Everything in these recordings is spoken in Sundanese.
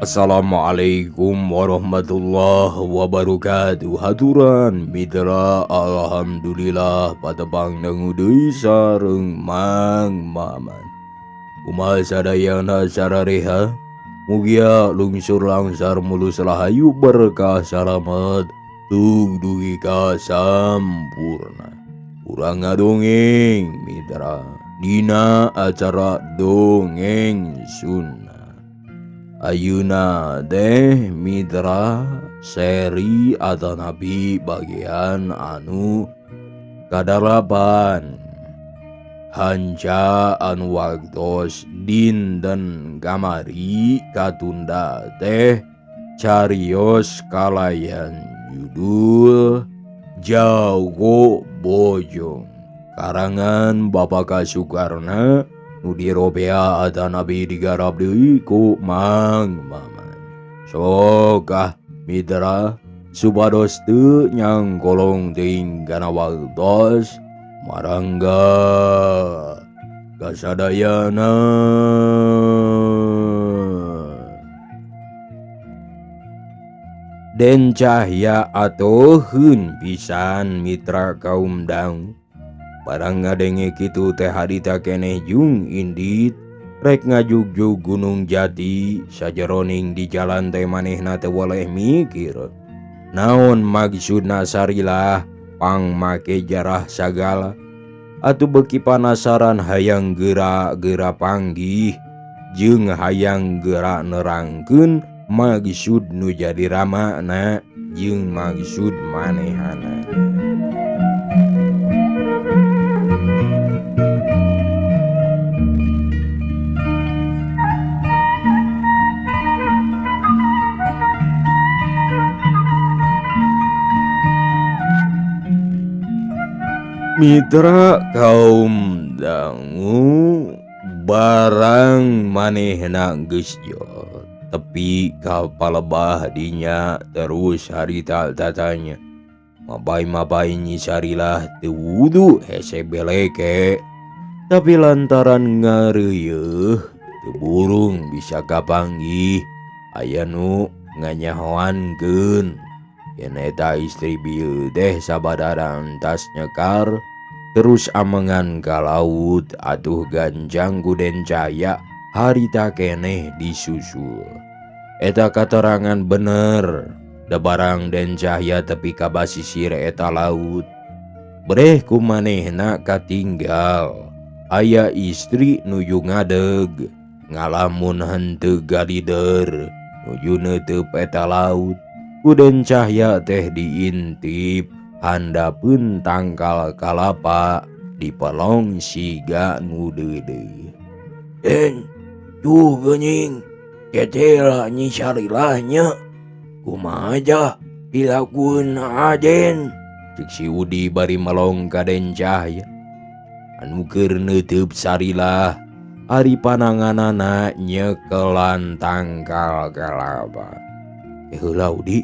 Assalamualaikum warahmatullahi wabarakatuh. Haturan mitra alhamdulillah patebang deui sareng Mang Maman. Kumaha sadayana sarareha? Mugia lungsur langsar mulus rahayu berkah salamet tug dugi ka sampurna. Urang ngadongeng mitra dina acara dongeng Sunda. Ayeuna teh mitra seri atau nabi bagian anu kadalapan hanca anu waktos dinten kamari katunda teh carios kalayan judul Jago Bojong karangan Bapak Kasukarna nu diropea atau nabi digarap deui ku Mang Maman. Sokah mitra supados teu nyangkolong teuing kana waktos marangga kasadayana. Den cahya atoheun pisan mitra kaum daung. Barang ngadenge kitu teh harita keneh jung indit rek ngajugjug Gunung Jati sajeroning di jalan teh manehna teu waleh mikir naon maksudna sarilah pang make jarah sagala atuh beuki panasaran hayang geura panggih jeung hayang geura nerangkeun maksud nu jadi ramana jeung maksud manehana. Mitra kaum dangu barang manehna geus jot tepi ka palebah dinya terus harita tatanya mabai nyisarilah teu wudu hese beleke tapi lantaran ngareuyeun teu burung bisa kapanggih aya nu nganyahoankeun yen eta istri bieu teh sabadaran tas nyekar terus amengan ka laut atuh ganjang Guden Cahya harita keneh disusul. Eta katerangan bener da barang Den Cahya tepi ka basisir eta laut breh kumanehna katinggal aya istri nuju ngadeg ngalamun henteu galider nuju neuteub eta laut. Guden Cahya teh diintip handapeun tangkal kalapa di pelong siga nu deudeuh. Den, tuh geuning, ketela nyisarilah nya. Kumaha jah dilakukeun Aden? Cek si Udi bari melong ka Den Cahya. Anu keur neuteub sarilah ari pananganana nyekelan tangkal kalapa. Heula Udi,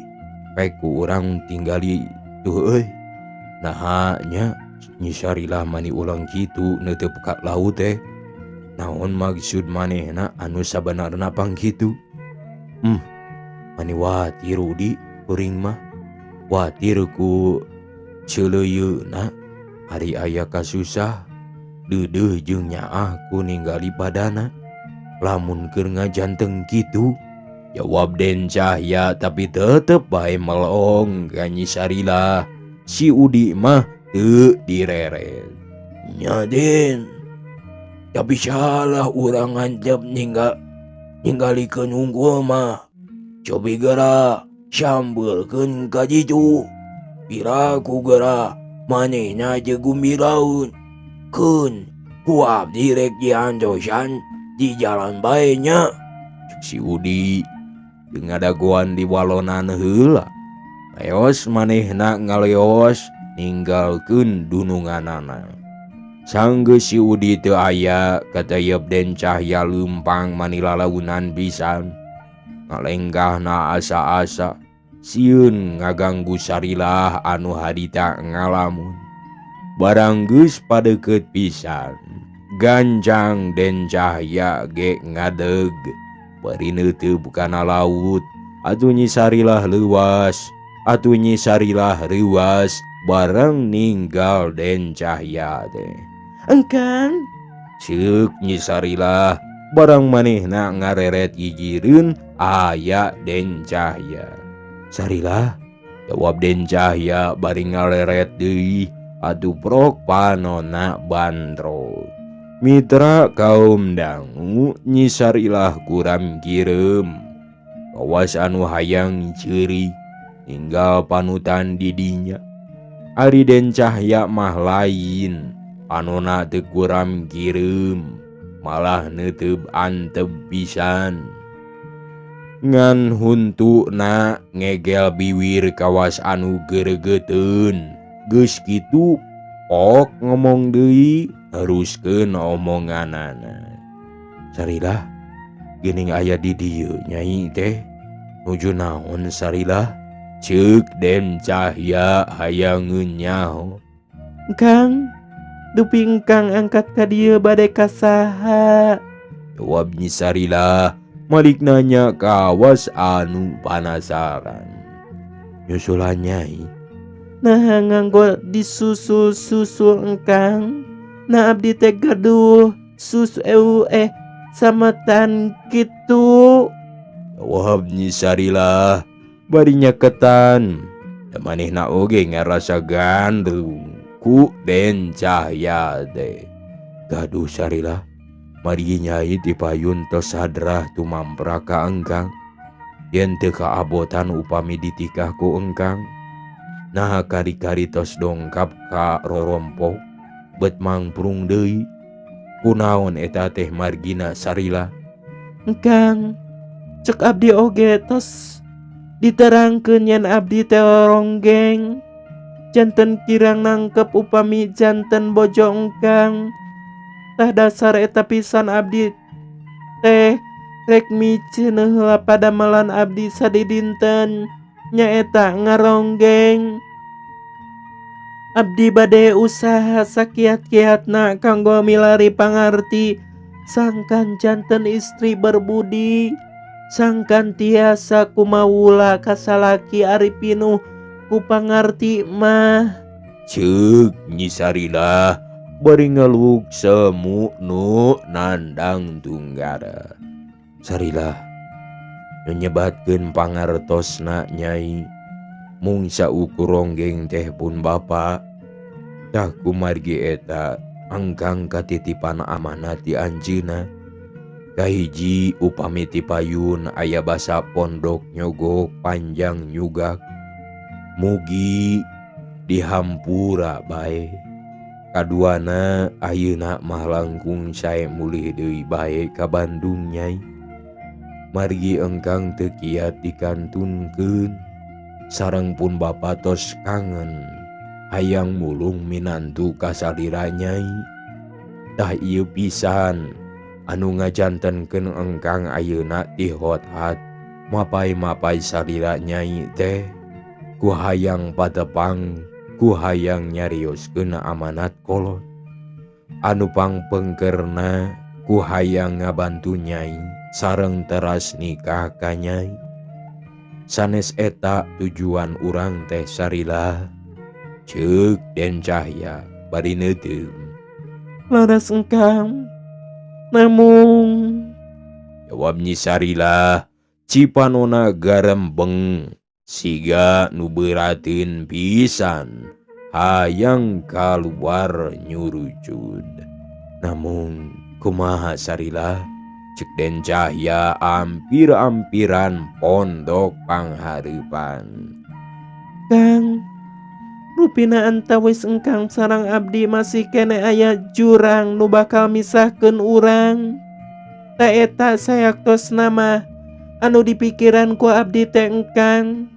pek ku urang tinggali tuh euy. Naha nya nyisarilah mani ulang kitu neuteub ka laut teh. Naon maksud manehna anu sabenarna pang kitu? Mani watir Udi, kuring mah watir ku ceuleuyeuna hari aya kasusah deudeuh jeung nyaah ku ninggali badana. Lamun keur ngajanteng kitu, jawab Den Cahya tapi tetep bae melong ka nyisarilah. Si Udi mah teu direret. Nya Den, tapi salah urang ngancep ninggalikeun unggul mah. Cobi geura sambeulkeun ka jitu. Piraku geura manehna jeung gumbiraun. Keun ku abdi rek diantosan di jalan bae nya. Si Udi jeung ngadagoan di walonan heula. Leos manehna ngaleos ninggalkeun dununganana. Sanggeus si Udi teu aya katayep Den Cahya leumpang manilalaunan pisan. Ngalenggahna asa-asa sieun ngaganggu Sarilah anu harita ngalamun. Barang geus padeukeut pisan, ganjang Den Cahya ge ngadeg. Bari neuteub kana laut, atuh Nyi Sarilah leuwas, atuh Nyi Sarilah reuwas bareng ninggal Den Cahya teh. Engkang, Ceuk Nyi Sarilah barang manehna ngareret gigireun aya Den Cahya. Sarilah, jawab Den Cahya bari ngaleret deui, atuh prok panonna bandrol. Mitra kaum dangu Nyi Sarilah kuram kireum. Kawas anu hayang ceurik ninggal panutan didinya. Ari Den Cahya mah lain, anona teu kuram kireum, malah neuteub anteb pisan. Ngan huntukna ngegel biwir kawas anu geregeteun. Geus kitu pok ngomong deui neruskeun omonganana. Sarilah, geuning aya di dieu Nyai teh. Nuju naon Sarilah? Ceuk Den Cahya hayangeun nyaho. Engkang, dupi engkang angkat ka dieu bade ka saha? Jawab Nyi Sarilah malik nanya kawas anu panasaran. Nyusulan Nyai. Nah nganggo disusul-susul engkang. Nah abdi teh gaduh susu sametan kitu. Jawab Nyi Sarilah bari nyaketan. Da manehna oge ngarasa gandrung ku Den Cahya teh. Gaduh Sarilah, mari Nyai dipayun tos hadrah tumampra ka engkang. Yen teu kaabotan upami ditikah ku engkang. Nah kari-kari tos dongkap ka rorompok bet mangprung deui. Kunaon eta teh margina Sarilah? Engkang, cek abdi oge tos diterangkeun yen abdi teh ronggeng. Janten kirang nangkep upami janten bojo engkang. Tah dasar eta pisan abdi teh rek miceun heula padamelan abdi sadidinten nyaeta ngaronggeng. Abdi bade usaha sakiat-kiatna kanggo milari pangarti sangkan janten istri berbudi, sangkan tiasa kumawula kasalaki ari pinuh ku pangarti mah. Ceuk Nyi Sarilah bari ngeluk semu nu nandang tunggara. Sarilah, nyebatkeun pangartosna Nyai. Mung saukur ronggeng teh pun bapa. Tah kumargi eta engkang katitipan amanat di anjeunna. Kahiji upami ti payun aya basa pondok nyogok panjang nyugak. Mugi dihampura bae. Kaduana ayeuna mah langkung sae mulih deui bae ka Bandung Nyai. Margi engkang teu kiat dikantunkeun. Sareng pun bapa tos kangen hayang mulung minantu ka salira Nyai. Tah ieu pisan anu ngajantenkeun engkang ayeuna ti hot-hat mapai-mapai salira Nyai teh. Ku hayang patepang, ku hayang nyarioskeun amanat kolot. Anu pangpengkerna ku hayang ngabantu Nyai sareng teras nikah ka Nyai. Sanes eta tujuan urang teh Sarilah. Ceuk Den Cahya bari neuteum. Laras engkang, namung. Jawab Nyi Sarilah cipanona garembeng siga nu beurateun pisan hayang kaluar nyurucud. Namung kumaha Sarilah? Cek Den Cahya ampir-ampiran pondok panghareupan. Kang, rupina antawis engkang sareng abdi masih kene aya jurang nu bakal misahkeun urang. Ta eta sayaktos nama anu di pikiranku abdi teh engkang.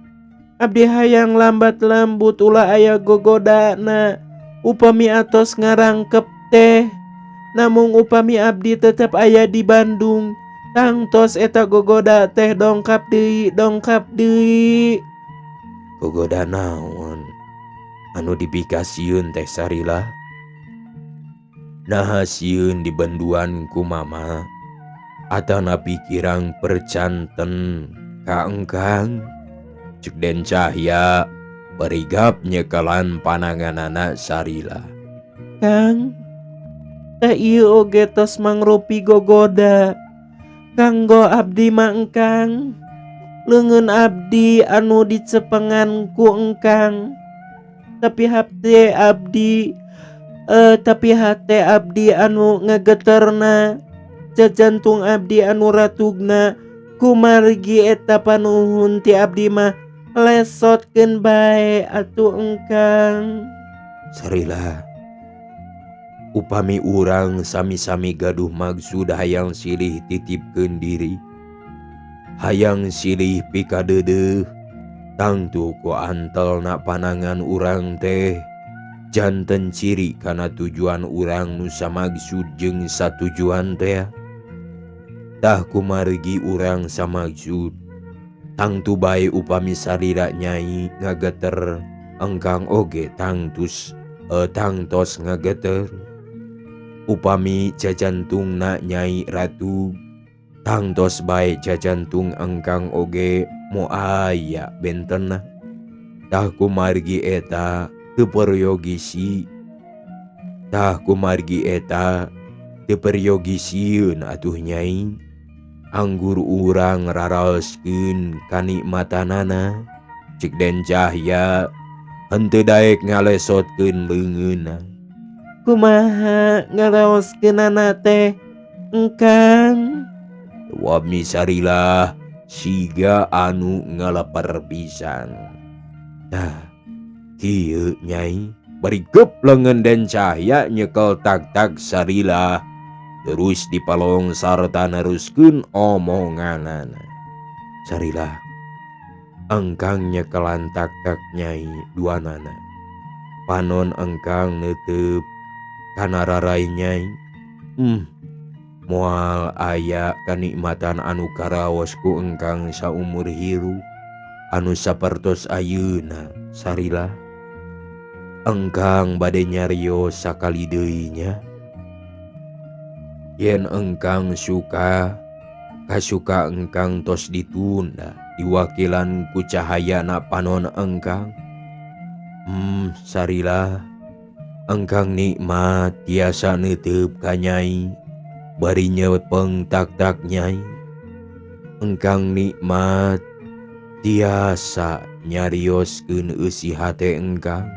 Abdi hayang lambat lembut ulah aya gogodana upami atos ngarangkep teh. Namung upami abdi tetep aya di Bandung, tangtos eta gogoda teh dongkap deui. Gogoda naon anu dipikasieun teh Sarila? Naha sieun di banduan ku mama atana pikirang percanten ka engkang? Cek Den Cahya barigap nyekelan pananganana Sarila. Kang, teh ieu oge tos mangrupi gogoda kanggo abdi mah engkang. Leungeun abdi anu dicepengan ku engkang, tapi hate abdi anu ngageterna, jajantung abdi anu ratugna. Kumargi eta panuhun ti abdi mah lesotkeun bae atuh engkang. Sarila, upami urang sami-sami gaduh maksud hayang silih titipkeun diri, hayang silih pikadeudeuh, tangtu ku antelna panangan urang teh janten ciri kana tujuan urang nu samaksud jeung satujuan teh. Tah kumargi urang samaksud, tangtu bae upami Sarila nyai ngageter, engkang oge tangtos ngageter. Upami jajantungna nyai ratu, tangtos bae jajantung engkang oge moal aya bentenna. Tah kumargi eta teu peryogisieun atuh nyai. Anggur urang raraoskeun kanikmatanana, cek Den Cahya henteu daek ngalesotkeun leungeunna. Kumaha ngaraoskeunana teh engkang? Wami Sarila siga anu ngaleper pisan. Tah kieu nyai, barigep leungeun Den Cahya nyekel tak-tak Sarila, terus dipalong sarta neruskeun omonganana. Sarila, engkang nyekelan tak-tak nyai duanana. Panon engkang neuteup kana rarai nyai. Moal aya kanikmatan anu karaos ku engkang saumur hirup anu sapertos ayeuna Sarila. Engkang bade nyarios sakali deui nya. Yen engkang suka, kasuka engkang tos ditunda diwakilan ku cahayana panon engkang. Sarila, engkang nikmat tiasa neuteup ka nyai bari nyepeng tak-tak nyai. Engkang nikmat tiasa nyarioskeun eusi hate engkang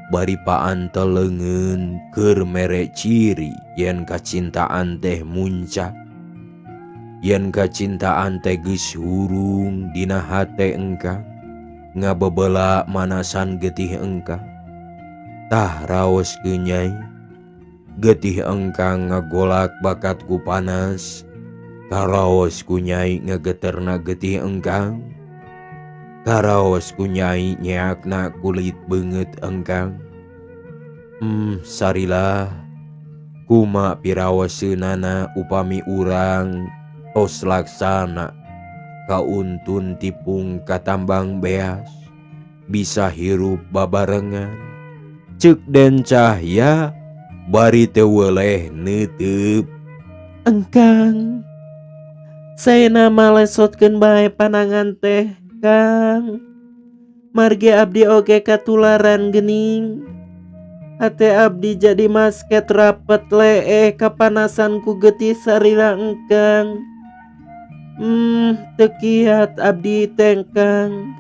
bari paantel leungeun keur mere ciri yen kacintaan teh muncak, yen kacintaan teh geus hurung dina hate engkang, ngabebela manasan getih engkang. Tah raoskeun nyai, getih engkang ngagolak bakat ku panas, karaos ku nyai ngageterna getih engkang, karaos ku nyai nyeakna kulit beungeut engkang. Sarila, kumaha piraoseunana upami urang tos laksana kauntun tipung katambang beas, bisa hirup babarengan. Cek Den Cahya bari teu weleh neuteup. Engkang, saena malesotkeun bae panangan teh Kang. Margi abdi oge katularan geuning. Hate abdi jadi masket rapet lee kapanasan ku getih Sarila engkang. Teu kiat abdi teh Kang.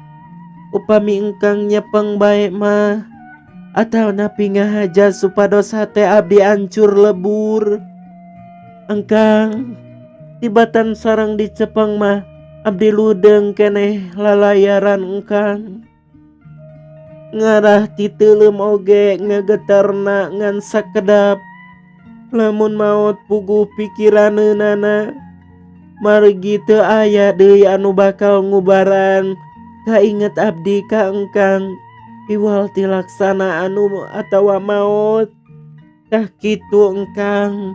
Upami engkang nyepeng bae mah atawa napi ngahaja supados hate abdi ancur lebur. Engkang, tibatan sareng dicepeng mah abdi ludeng keneh lalayaran engkang. Ngarah ti teuleum oge ngageterna ngan sakedap. Lamun maot puguh pikiraneunana, Margi teu aya deui anu bakal ngubaran kainget abdi ka engkang iwal tilaksana anu atawa maot. Tah kitu engkang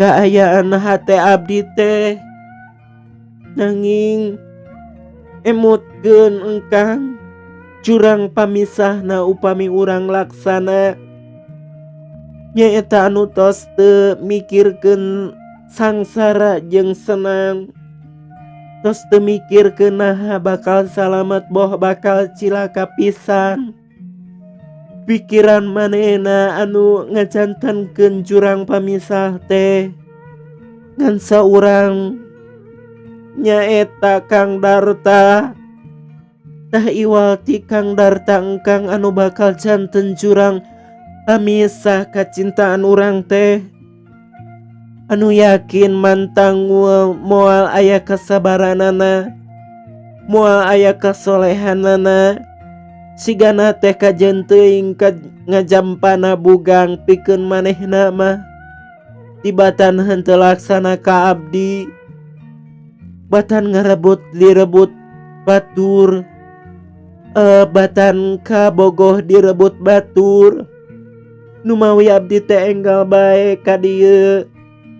kaayaan hate abdi teh nanging emutkeun engkang jurang pamisahna upami urang laksana nyaeta anu tos teu mikirkeun sangsara jeung senang, tos teu mikirkeun naha bakal salamet boh bakal cilaka pisan. Pikiran manehna anu ngajantenkeun jurang pamisah teh ngan saurang nyaeta Kang Darta. Tah iwal ti Kang Darta engkang anu bakal janten jurang pamisah kacintaan urang teh anu yakin mantang moal aya kasabaranana, moal aya kasolehanana, sigana teh kajen teuing ngajampana bugang pikeun manehna mah tibatan henteu laksana ka abdi, batan ngarebut direbut batur, batan kabogoh direbut batur. Nu mawi abdi teh enggal bae ka dieu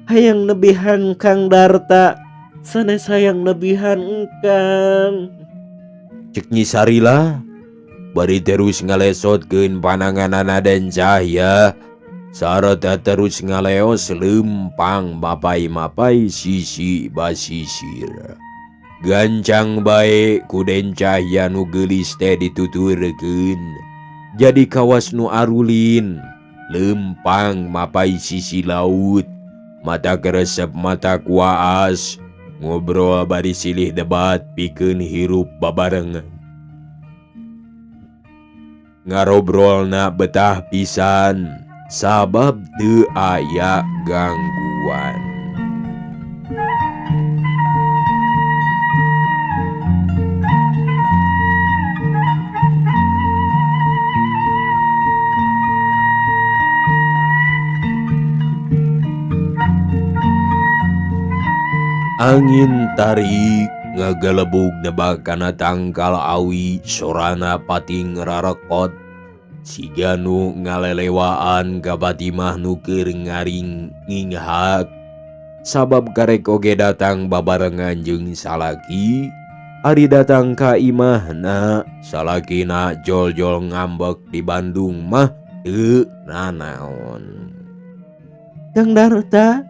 hayang nebihan Kang Darta sanes hayang nebihan engkang. Cek Nyi Sarila bari terus ngalesotkeun pananganana dan cahya sarata terus ngaleos lempang mapai-mapai sisi basisir. Gancang bae ku den cahya nu geulis teh dituturkeun jadi kawas nu arulin lempang mapai sisi laut. Mata keresep mata kuaas ngobrol bari silih debat pikeun hirup babarengan. Ngarobrolna betah pisan sabab teu aya gangguan. Angin tarik ngagalebug nebak kana tangkal awi sorana pating rarekot siga nu ngalelewaan ka Batimah nu keur ngaring nginghak sabab karek oge datang babarengan jeung salaki. Ari datang ka imahna salakina jol-jol ngambek di Bandung mah teu nanaon. Kang Darta,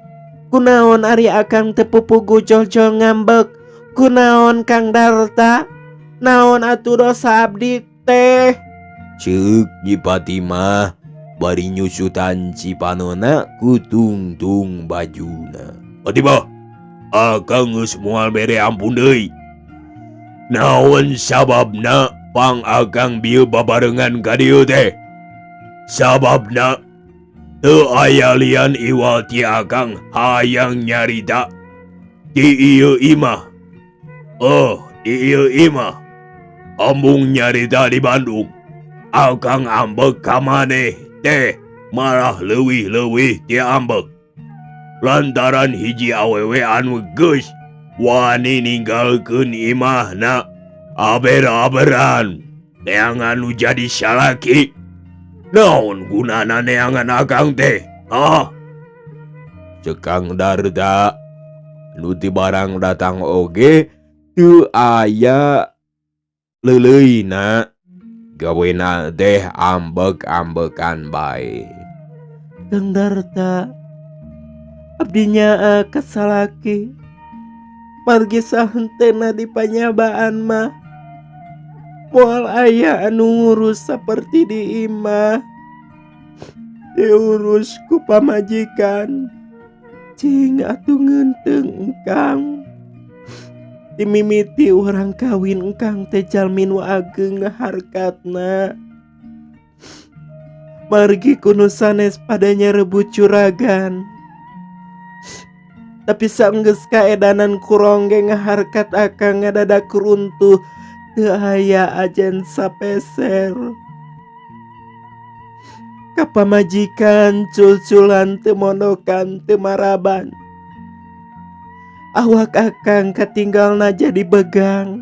kunaon ari akang teu pupugu jol-jol ngambek? Kunaon Kang Darta? Naon atuh dosa abdi teh? Ceuk Nyi Patimah bari nyusutan cipanona ku tungtung bajuna. Patimah, akang geus moal bere ampun deui. Naon sababna pang akang bieu babarengan ka dieu teh? Sababna teu aya lian iwal ti akang hayang nyarita di ieu imah. Di ieu imah ambung nyarita di Bandung. Akang ambek ka maneh teh malah leuwih-leuwih ti ambek. Lantaran hiji awewe anu geus wani ninggalkeun imahna aber-aberan neangan nu jadi salaki. Naon gunana neangan akang teh? Cekang Darta nu ti barang datang oge teu aya leuleuina gawena teh ambek-ambekan bae. Kang Darta, abdinya kasalaki margi sahentena di panyabaan mah moal aya anu ngurus saperti di imah diurus ku pamajikan cing atuh ngeunteung engkang dimimiti urang kawin engkang teh jalmi nu ageng harkatna margi kuno sanes padanya rebut curagan. Tapi saenggeus kaedanan kurongge ngaharkat akang ngadadak runtuh teu aya ajen sapeser. Kapamajikan cul-culan teu mondokan teu maraban. Awak akang katinggalna jadi begang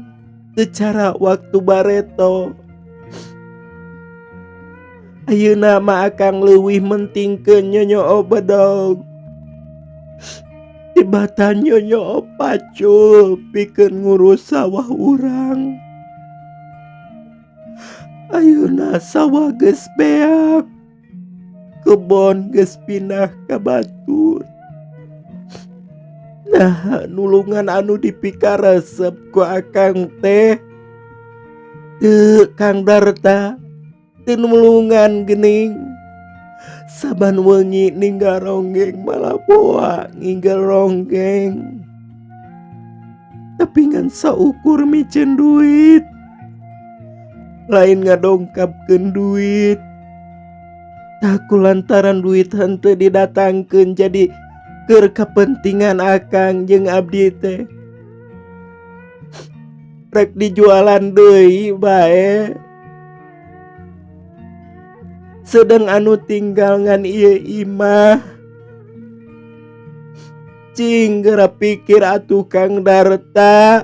secara waktu bareto. Ayeuna mah akang leuwih mentingkeun nyonyo bedog tibatan nyonyo pacul pikeun ngurus sawah urang. Ayeuna sawah geus beak, kebon geus pindah ka batur. Nah, nulungan anu dipikaresep ku akang teh teu Kang Darta, teu nulungan geuning. Saban wengi ninggal ronggeng malah boa ninggal ronggeng. Tapi ngan saukur micen duit, lain ngadongkapkeun duit. Taku lantaran duit henteu didatangkeun jadi keur kepentingan akang jeung abdi teh. Rek dijualan deui bae. Sedang anu tinggal ngan ieu imah. Cing geura pikir atuh Kang Darta.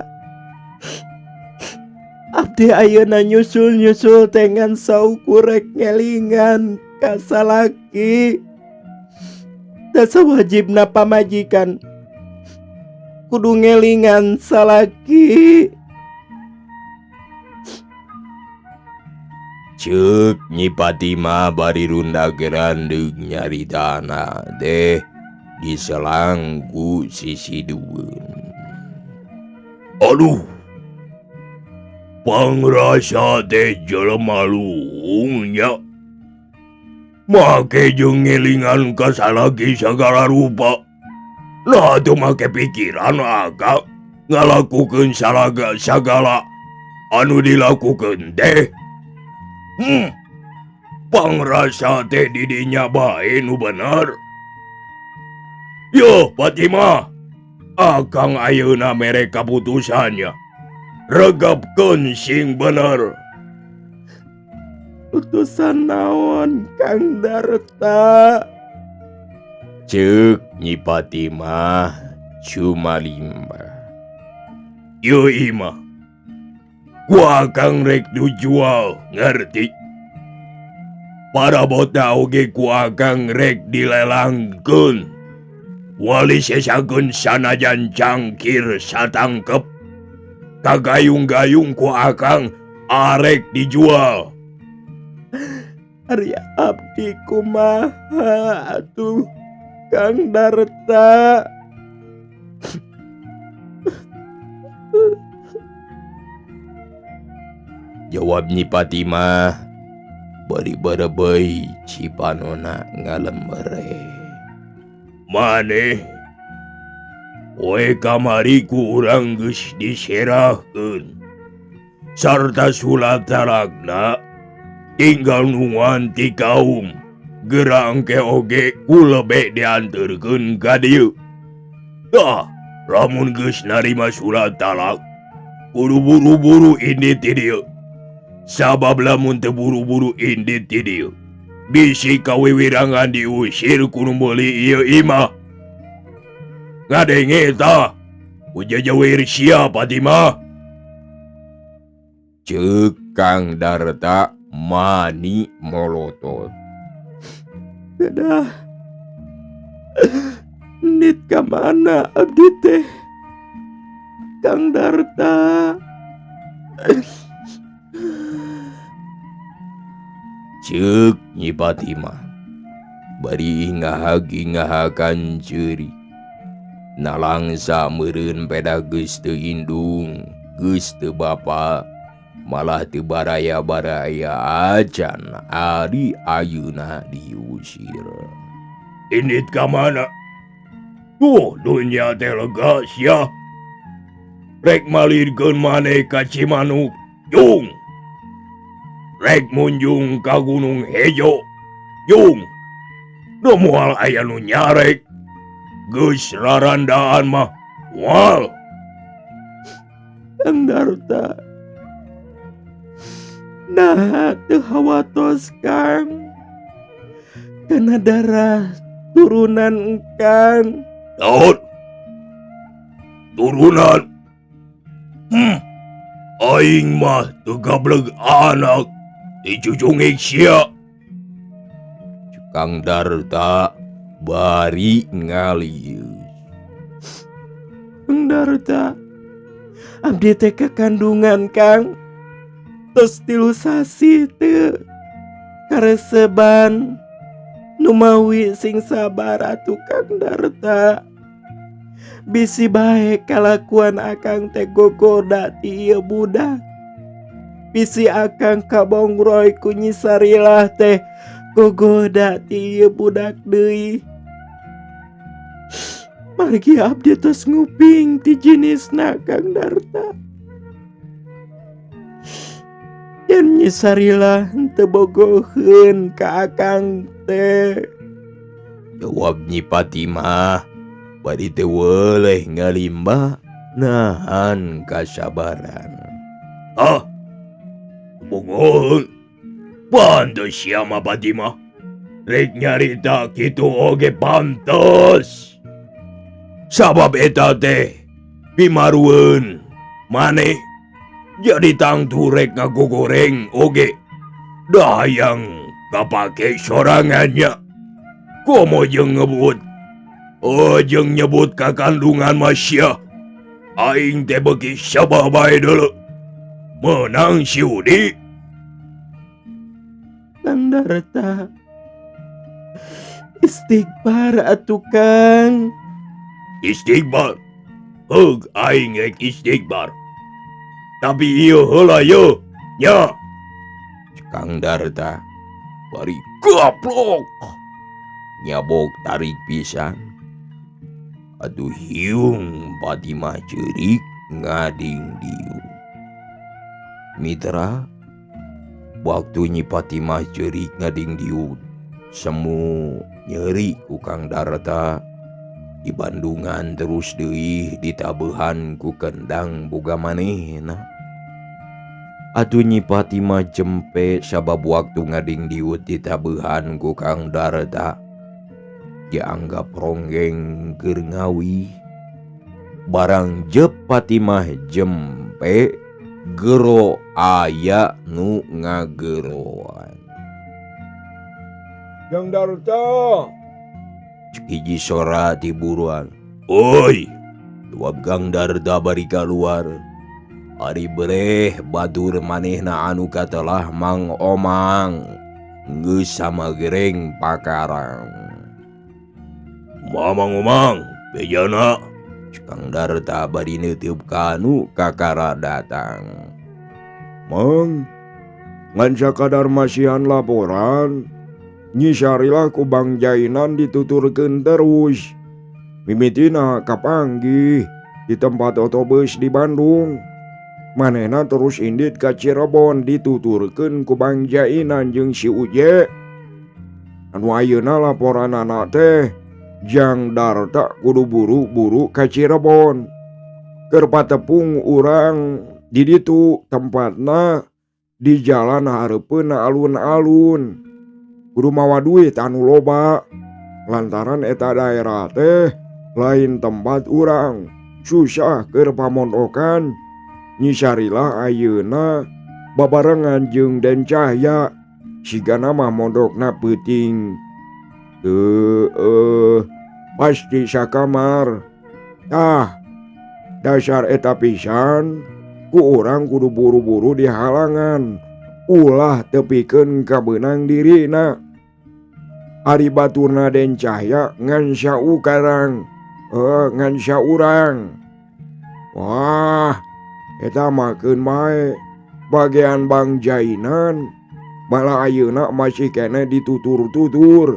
Abdi ayeuna nyusul-nyusul teh ngan saukur rek ngelingan ka salaki. Da sawajibna pamajikan kudu ngelingan salaki. Ceuk Nyi Patimah bari runda gerandeg nyaritana teh diselang ku si Sidueun. Aduh, pangrasa teh jelema luhungnya. Make jeung ngelingan ka salaki sagala rupa. Nah teu make pikiran akang ngalakukeun sagala anu dilakukeun teh. Pangrasa teh didinya bae nu bener. Yo Patimah, akang ayeuna mere kaputusannya. Regepkeun sing bener. Putusan naon Kang Darta? Ceuk Nyi Patimah cuma limbah. Yo imah, gua akang rek dijual, ngerti? Parabotna oge ku akang rek dilelangkeun. Wali sesakeun sanajan cangkir satangkep. Kagayung-gayung ku akang arek dijual. Ari abdi kumaha atuh Kang Darta? Jawab Nyi Patimah bari barebei cipanona ngalemere. Maneh we kamari ku urang geus diserahkeun sarta sulat talakna tinggal nungguan ti kaum. Gerang ke oge kulebe dianterkeun ka dieu. Tah, lamun geus narima surat talak, kudu buru-buru indit ti dieu. Sabab lamun teu buru-buru indit ti dieu, bisi kawiwirangan diusir ku nu meuli ieu imah. Ngadenge tah, ujajawir sia Patimah. Ceuk Kang Darta mani molotot. Kedah nit ka mana abdi teh Kang Darta? Ceuk Nyi Patimah bari ingahag-ingahakan ceuri. Nalangsa meureun peda geus teu indung, geus teu bapa, malah teu baraya-baraya acan ari ayeuna diusir. Indit ka mana? Tuh dunya teh lega sia. Rek malirkeun maneh ka Cimanuk, Jung. Rek munjung ka Gunung Hejo, Jung. Da moal aya nu nyarek. Geus rarandaan mah moal. Kang Darta, nah teu hawatos Kang, kana darah turunan engkang. Naon? turunan. Aing mah tegableg anak dijujungik sia. Kang Darta bari ngalius. Kang Darta, abdi teh kekandungan Kang. Tos 3 sasi teu kareseban numawi sing sabar atuh Kang Darta. Bisi bae kalakuan akang teh gogoda ti ieu budak. Bisi akang kabongroy ku Nyi Sarilah teh gogoda ti ieu budak deui. Margi abdi tos nguping ti jenisna Kang Darta. Yen Nyi Sarilah henteu bogoheun ka akang teh. Jawab Nyi Patimah, bari teu weuleh ngalimba nahan kasabaran. Bogoheun. Pantes sia mah Patimah. Rek nyarita kitu oge pantes. Sabab eta teh pimarueun maneh jadi tangtu rek ngagogoreng oge. Dahayang kapake sorangannya. Komo jeung ngebut. Jeung nyebut kakandungan masya. Aing teh beuki sabah bae deuleu. Menang si Udi. Kang Darta, istighfar atuh Kang. Istighbar. Heug aing rek istighbar. Tapi ieu heula yeuh nya. Kang Darta bari gaplok. Nyabok tarik pisan. Aduh hiung Patimah ceurik ngading-diung. Mitra, waktu Nyi Patimah ceurik ngading-diung, semu nyeri ku Kang Darta. Di Bandungan terus deui ditabeuhan ku kendang boga manehna. Atuh Nyi Patimah jempe sabab waktu ngading-diut ditabeuhan ku Kang Darta. Dianggap ronggeng keur ngawi. Barang jep Patimah jempe gero aya nu ngageroan. Kang Darta, Hiji sora ti buruan. Oi, jawab Kang Darta bari kaluar. Ari bereh batur manehna anu katelah Mang Omang. Geus samagereng pakarang. Mang Omang, bejana. Kang Darta bari neuteub ka anu kakara datang. Mang, ngan sakadar masihan laporan, Nyi Sarilah ku Bang Jainan dituturkeun terus. Mimitina kapanggih di tempat otobus di Bandung. Manehna terus indit ka Cirebon dituturkeun ku Bang Jainan jeung si Uje. Anu ayeuna laporanana teh Jang Darta kudu buru-buru ka Cirebon. Keur patepung urang di ditu tempatna di jalan hareupeun alun-alun. Kudu mawa duit anu loba. Lantaran eta daerah teh lain tempat urang. Susah keur pamondokan. Nyi Sarilah ayeuna babarengan jeung Den Cahya. Sigana mah mondokna peuting. Pasti sakamar. Dasar eta pisan ku urang kudu buru-buru di halangan. Ulah tepikeun ka beunang dirina. Ari baturna Den Cahya ngan saukarang. Ngan saurang. Wah, eta makeun bae bagian Bang Jainan. Malah ayeuna masih kene ditutur-tutur.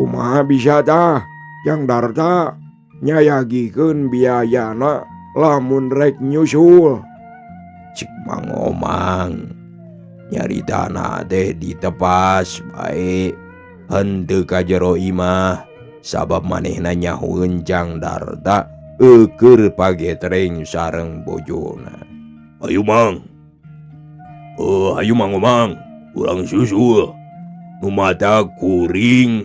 Kumaha bisa tah Jang Darta nyayagikeun biayana lamun rek nyusul. Cik Mang Omang, nyaritana teh ditepas bae. Henteu ka jero imah. Sabab manehna nyahueun Jang Darta keur pagetreng sareng bojona. Ayo Mang. Ayo Mang Omang, urang susul. Nu mata kuring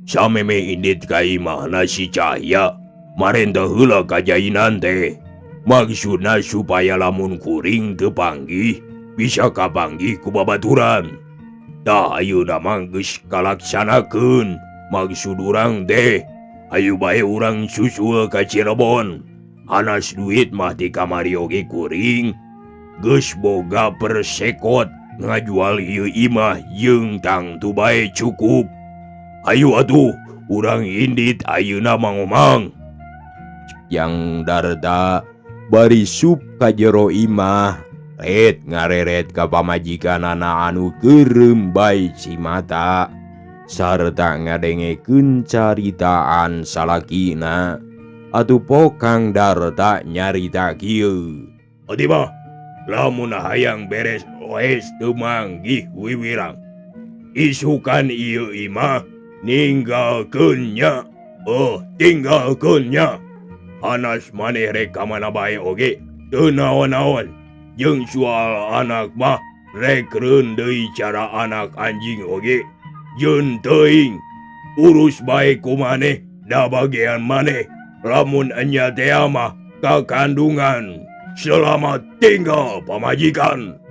sameme indit ka imahna si Cahya. marentah heula kajainan teh. Maksudna supaya lamun kuring teu panggih bisa kapanggih ku babaturan. Tah ayeuna mah geus kalaksanakeun maksud urang teh. Ayo bae urang susul ka Cirebon. Anas duit mah ti kamari oge kuring geus boga persekot ngajual ieu imah jeung tang tu bae cukup. Ayo atuh urang indit ayeuna mangomang. Yang Darta bari sup ka jero imah ret ngareret ka pamajikanana anu keureum bae Cimata sarta ngadengekeun caritaan salakina. Atuh pok Kang Darta nyarita kieu. Adi mah lamun hayang beres oes teu manggih wiwirang. Isukan ieu imah ninggalkeun nya. Tinggalkeun nya. Anas maneh rek ka mana bae oge teu naon-naon. Jeung soal anak mah rek reun deui cara anak anjing oge. Jeun teuing urus bae ku maneh da bagean maneh. Lamun enya teh mah kakandungan. Selamat tinggal pamajikan.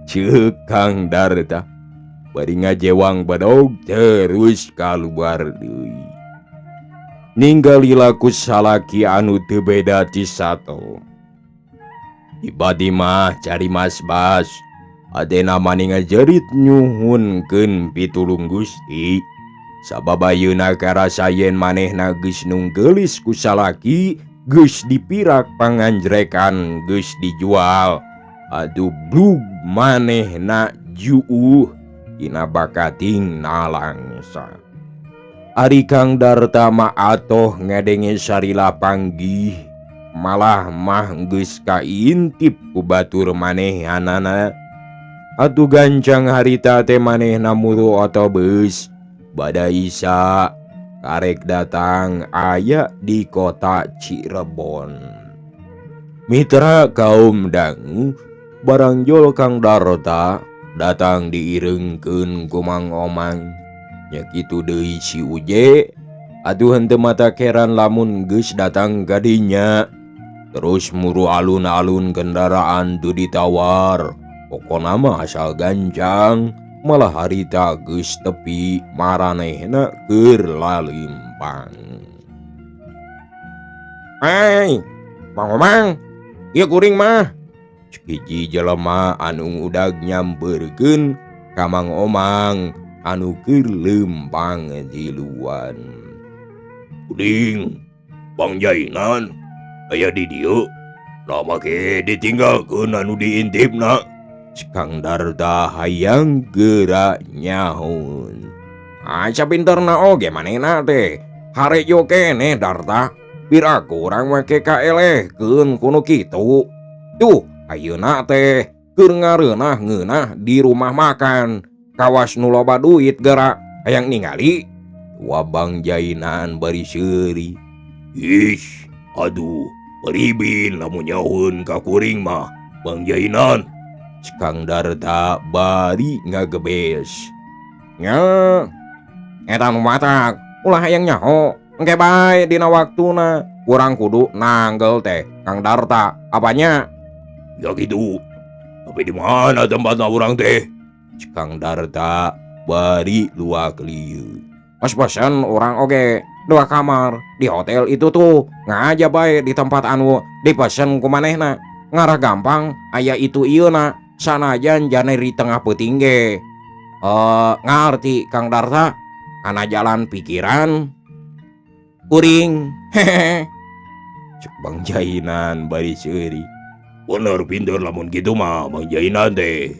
Ceuk Kang Darta bari ngajewang badog terus kaluar deui. Ninggali laku salaki anu teu beda ti sato. Ibadi mah cari Mas Bas. Adena mani ngajerit nyuhunkeun pitulung Gusti. Sabab ayeuna karasayen manehna geus nunggelis ku salaki, geus dipirak panganjrekan, geus dijual. Aduh blug manehna juuh dina bakating nalangsa. Ari Kang Darta mah atoh ngadenge sarila panggih, malah mah geus kaintip ku batur manehanana. Atuh gancang harita teh manehna muru otobus. Bada Isa karek datang aya di kota Cirebon. Mitra kaum dangu barangjol Kang Darta datang diireungkeun ku Mang Omang. Nya kitu deui si Uje. Atuh henteu mata keran lamun geus datang ka dinya. Terus muru alun-alun kendaraan tu ditawar. Pokona mah asal gancang. Malah harita geus tepi maranehna keur lalimpang. Hai, Mang Omang, ieu kuring mah. Hiji jelema anu udag nyampeurkeun ka Mang Omang anu keur leumpang di luan. Kuring, Pangjainan aya di dieu. Lama ke ditinggalkeun anu diintipna. Kang Darta hayang geura nyahoun. Aca pinterna oge manehna teh. Harejo keneh Darta. Piraku urang make kaelehkeun kuno kitu. Tuh, ayeuna teh keur ngareunah ngeunah di rumah makan. Kawas nu loba duit geura hayang ningali. Wabang Jainan bari seuri. Ish, aduh, peribin lamun nyahoun ka kuring mah, Bang Jainan. Kang Darta bari ngagebes. Nya, eta nu matak ulah hayang nyaho. Engke bae dina waktuna. Urang kudu nanggel teh Kang Darta. Apanya? Ya gitu. Tapi di mana tempatna urang teh? Kang Darta bari luak lieu. Pas-pasan urang oge 2 kamar di hotel itu tuh. Ngaja bae di tempat anu dipesen ku manehna. Ngarah gampang aya itu ieuna. Sanajan janeri tengah peuting ge. Ngarti Kang Darta kana jalan pikiran kuring. Hehehe. Cek Bang Jainan bari seuri. Bener pinter lamun kitu mah Bang Jainan teh.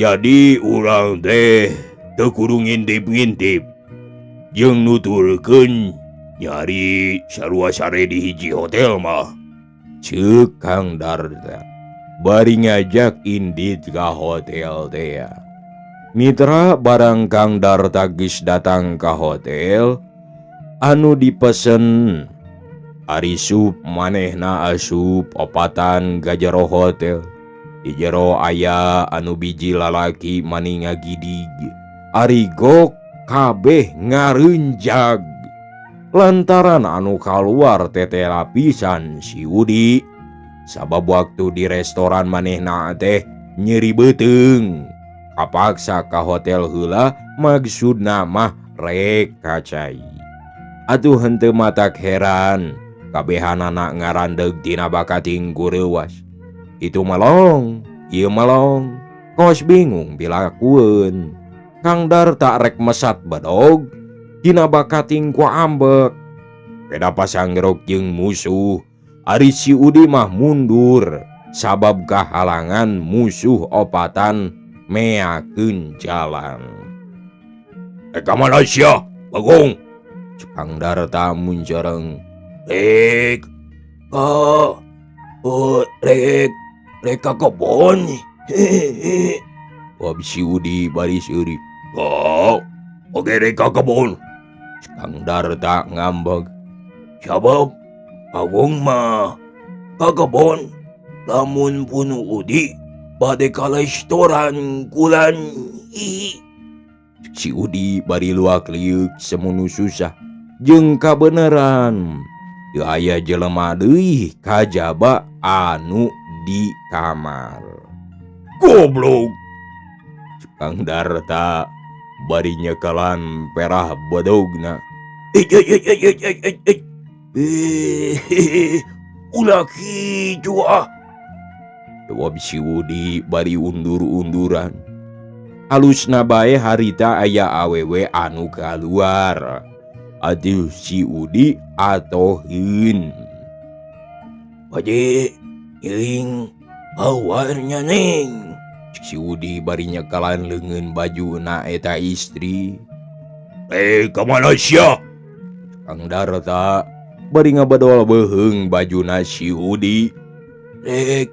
Jadi urang teh teu kudu ngintip-ngintip jeung nuturkeun nyari sarua sare di hiji hotel mah. Ceuk Kang Darta bari ngajak indit ka hotel teh. Mitra barang Kang Darta geus datang ka hotel anu dipesen. Ari sup manehna asup opatan gajero hotel. Di jero aya anu biji lalaki maninga gidig. Ari gok kabeh ngareunjag. lantaran anu kaluar tete lapisan si Udi. Sabab waktu di restoran manehna teh nyeri beteung, kapaksa ka hotel heula maksudna mah rek kacai. Atuh henteu matak heran kabehanana ngarandeg tina bakating gurewas. Itu malong, ieu malong, kos bingung bilakueun. Kang Dar tak rek mesat badog tina bakating ku ambek. Beda pasanggerok jeung musuh, ari si Udi mah mundur sabab kahalangan musuh opatan meakeun jalan. Ka mana sia, Bagong? Kang Dar tak muncereng. Rek, rek ka kebon. Wab si Udi baris eurik. Oke rek ka kebon. Kang Dar tak ngambek. Sabab Bagong mah ka kebon, lamun punu Udi bade ka restoran kulan. Si Udi bari luak liuk semunu susah jeung kabeneran. Teu aya jelema deui kajaba anu di kamar. Goblok. Kang Dar tak bari nyekalan perah bodogna. Ulah kitu ah. Jawab si Udi bari undur-unduran. Halusna bae harita aya awewe anu kaluar. Aduh si Udi atoheun. Baje, iring awarnya neng. Si Udi bari nyekalan leungeun bajuna eta istri. Kamana sia? Kang Dar tak bari ngabadol beheung bajuna si Udi. Rek,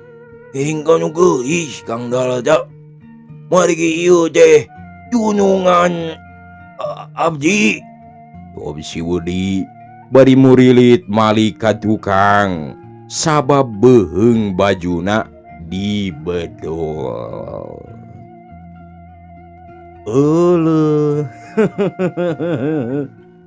iring kanu geulis Kang Dar tak. Mari ieu teh junungan abdi. Bob si Udi bari murilit mali ka tukang sabab beheung bajuna dibedol. Euleuh.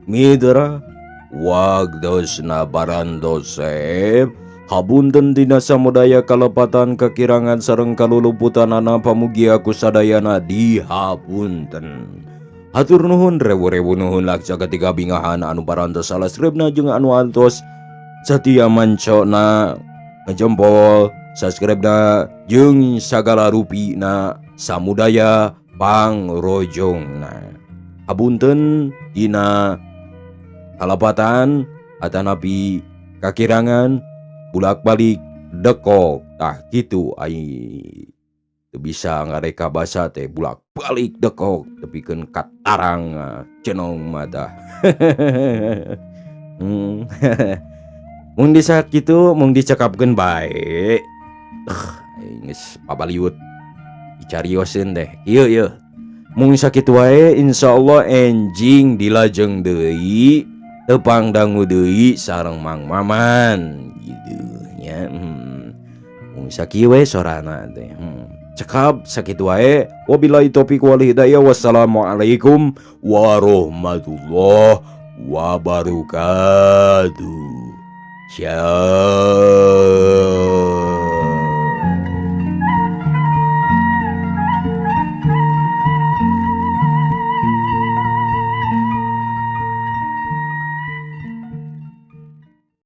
Mitra wagdosna barandosep hapunten dina samudaya kalepatan kakirangan sareng kaluluputanana pamugia kusadayana dihapunten. Hatur nuhun rewu-rewu nuhun laksa ketiga bingahan anu parantos salasrebna jeung anu antos satia mancona ngejempol subscribe-na jeung sagala rupina samudaya pangrojongna. Hapunten dina kalapatan atanapi kakirangan bulak-balik dekok tah kitu ai teu bisa ngareka basa teh bulak-balik dekok tepikeun katarang cenong mata. Mun disaat kitu mung dicekapkeun bae. Geus pabaliut dicarioseun deh. Ieu mung sakitu wae insyaallah enjing dilajeng deui tepang dangu deui sareng Mang Maman gitu nya. Mung sakieu we sorana teh. Cekap sakitu wae. Wabillahi taufiq wal hidayah. Wassalamualaikum warahmatullahi wabarakatuh. Shalom.